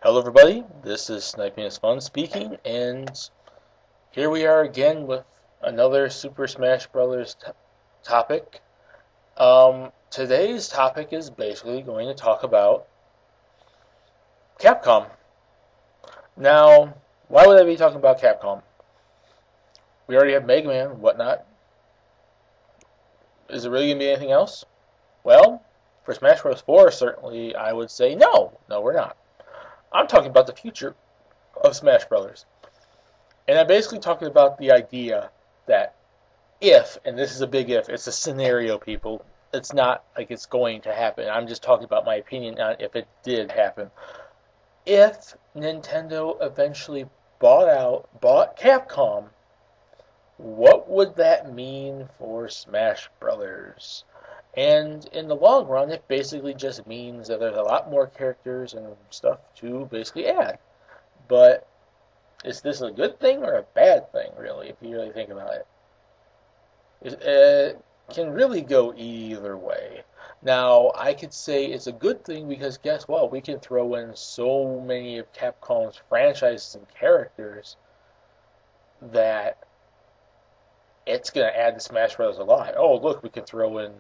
Hello everybody, this is Sniping is Fun speaking, and here we are again with another Super Smash Bros. Topic. Today's topic is basically going to talk about Capcom. Now, why would I be talking about Capcom? We already have Mega Man and whatnot. Is it really going to be anything else? Well, for Smash Bros. 4, certainly I would say no. No, we're not. I'm talking about the future of Smash Brothers. And I'm basically talking about the idea that if, and this is a big if, it's a scenario, people. It's not like it's going to happen. I'm just talking about my opinion on if it did happen. If Nintendo eventually bought Capcom, what would that mean for Smash Brothers? And in the long run, it basically just means that there's a lot more characters and stuff to basically add. But is this a good thing or a bad thing, really, if you really think about it? It can really go either way. Now, I could say it's a good thing because guess what? We can throw in so many of Capcom's franchises and characters that it's going to add to Smash Bros. A lot. Oh, look, we can throw in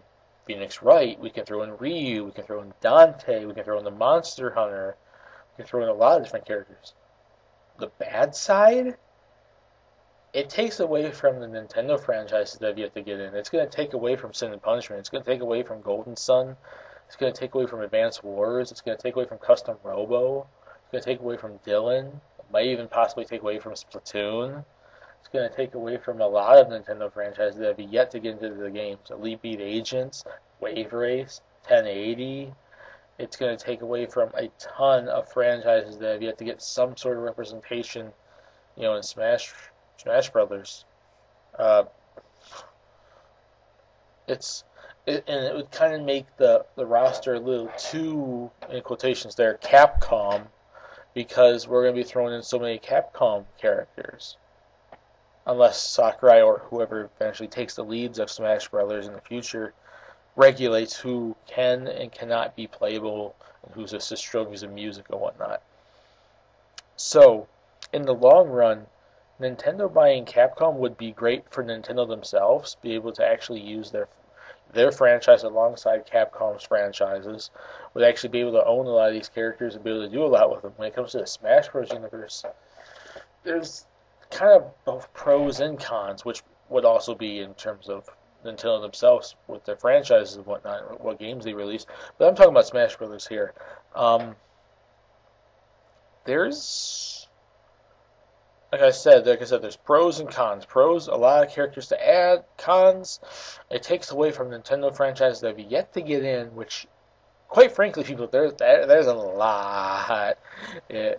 Phoenix Wright, we can throw in Ryu, we can throw in Dante, we can throw in the Monster Hunter, we can throw in a lot of different characters. The bad side? It takes away from the Nintendo franchises that you have to get in. It's going to take away from Sin and Punishment. It's going to take away from Golden Sun. It's going to take away from Advance Wars. It's going to take away from Custom Robo. It's going to take away from Dylan. It might even possibly take away from Splatoon. It's going to take away from a lot of Nintendo franchises that have yet to get into the games. Elite Beat Agents, Wave Race, 1080. It's going to take away from a ton of franchises that have yet to get some sort of representation, in Smash Brothers. And it would kind of make the roster a little too, in quotations there, Capcom, because we're going to be throwing in so many Capcom characters. Unless Sakurai or whoever eventually takes the leads of Smash Brothers in the future regulates who can and cannot be playable and who's just strokes of music and whatnot. So, in the long run, Nintendo buying Capcom would be great for Nintendo themselves, be able to actually use their franchise alongside Capcom's franchises, would actually be able to own a lot of these characters and be able to do a lot with them. When it comes to the Smash Bros. Universe, there's kind of both pros and cons, which would also be in terms of Nintendo themselves with their franchises and whatnot, what games they release. But I'm talking about Smash Brothers here. There's, like I said, there's pros and cons. Pros, a lot of characters to add. Cons, it takes away from Nintendo franchises that have yet to get in, which, quite frankly, people, there's a lot. If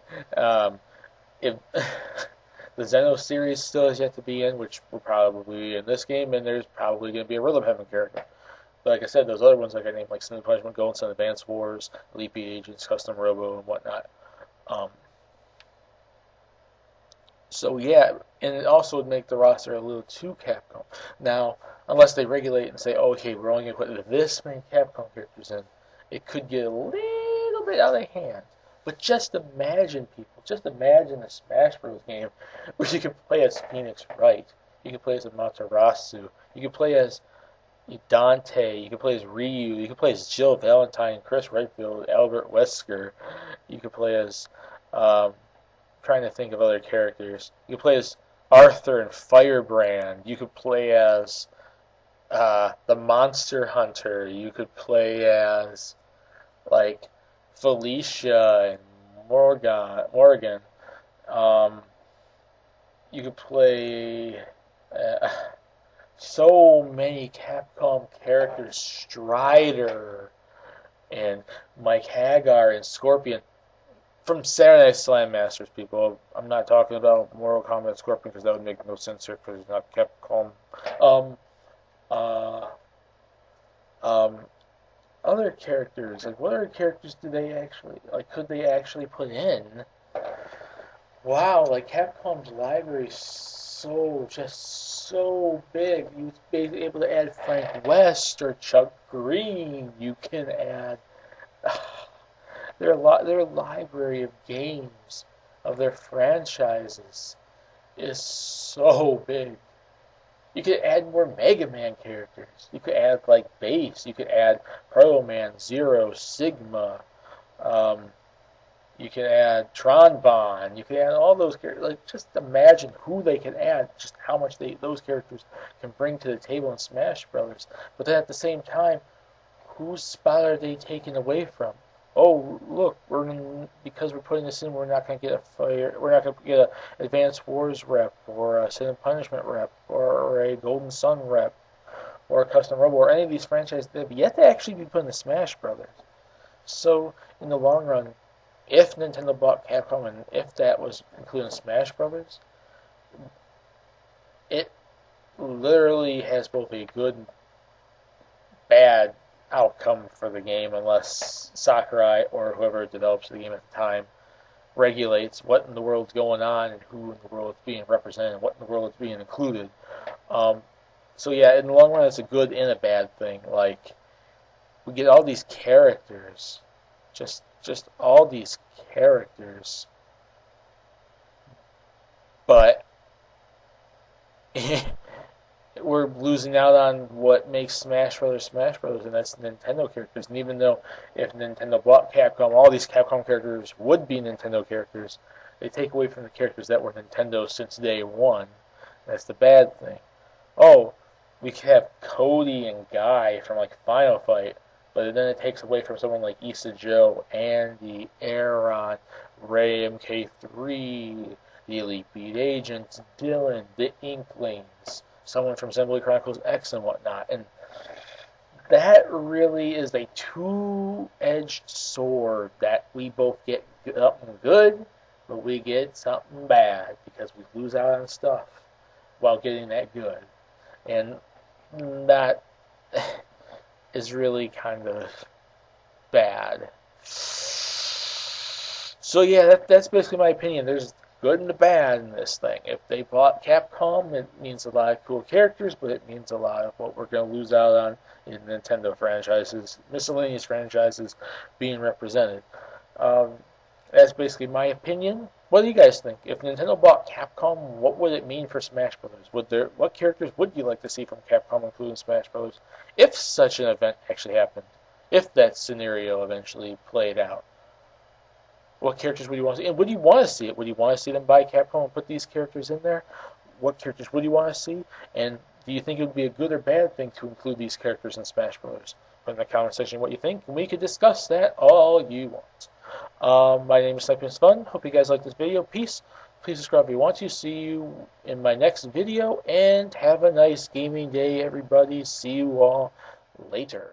the Xeno series still has yet to be in, which will probably be in this game, and there's probably going to be a Rhythm Heaven character. But like I said, those other ones like I named, like Sin and Punishment, Golden Sun, Advance Wars, Elite Beat Agents, Custom Robo, and whatnot. So yeah, and it also would make the roster a little too Capcom. Now, unless they regulate and say, oh, okay, we're only going to put this many Capcom characters in, it could get a little bit out of hand. But just imagine, people, just imagine a Smash Bros. Game where you can play as Phoenix Wright, you can play as Amaterasu, you can play as Dante, you can play as Ryu, you can play as Jill Valentine, Chris Redfield, Albert Wesker, you can play as, trying to think of other characters, you can play as Arthur and Firebrand, you could play as the Monster Hunter, you could play as, like, Felicia and Morgan. You could play so many Capcom characters, Strider and Mike Hagar and Scorpion from Saturday Night Slam Masters, people. I'm not talking about Mortal Kombat Scorpion because that would make no sense here because it's not Capcom. Other characters, like what other characters do they actually, like could they actually put in? Wow, like Capcom's library is so big. You'd be able to add Frank West or Chuck Green. You can add their library of games, of their franchises, is so big. You could add more Mega Man characters. You could add like Base. You could add Proto Man, Zero, Sigma. Um, you could add Tronbon. You could add all those characters. Like, just imagine who they can add, just how much those characters can bring to the table in Smash Brothers. But then at the same time, whose spot are they taking away from? Oh, look, because we're putting this in, we're not going to get a fire. We're not going to get a Advanced Wars rep, or a Sin and Punishment rep, or a Golden Sun rep, or a Custom Robo, or any of these franchises that have yet to actually be put in the Smash Brothers. So in the long run, if Nintendo bought Capcom and if that was included in Smash Brothers, it literally has both a good and bad outcome for the game, unless Sakurai or whoever develops the game at the time regulates what in the world's going on and who in the world is being represented and what in the world is being included. So yeah, in the long run, it's a good and a bad thing. Like, we get all these characters, just all these characters, but we're losing out on what makes Smash Brothers, and that's Nintendo characters. And even though if Nintendo bought Capcom, all these Capcom characters would be Nintendo characters, they take away from the characters that were Nintendo since day one. That's the bad thing. Oh, we could have Cody and Guy from like Final Fight, but then it takes away from someone like Issa Joe, Andy, Aaron, Ray MK3, the Elite Beat Agents, Dylan, the Inklings, someone from Xenoblade Chronicles X and whatnot. And that really is a two-edged sword that we both get something good, but we get something bad because we lose out on stuff while getting that good. And that is really kind of bad. So yeah, that's basically my opinion. There's good and the bad in this thing. If they bought Capcom, it means a lot of cool characters, but it means a lot of what we're going to lose out on in Nintendo franchises, miscellaneous franchises being represented. That's basically my opinion. What do you guys think? If Nintendo bought Capcom, what would it mean for Smash Brothers? What characters would you like to see from Capcom including Smash Brothers? If such an event actually happened, if that scenario eventually played out, what characters would you want to see? And would you want to see it? Would you want to see them buy Capcom and put these characters in there? What characters would you want to see? And do you think it would be a good or bad thing to include these characters in Smash Brothers? Put in the comment section what you think, and we could discuss that all you want. My name is Sniping's Fun. Hope you guys like this video. Peace. Please subscribe if you want to. See you in my next video, and have a nice gaming day, everybody. See you all later.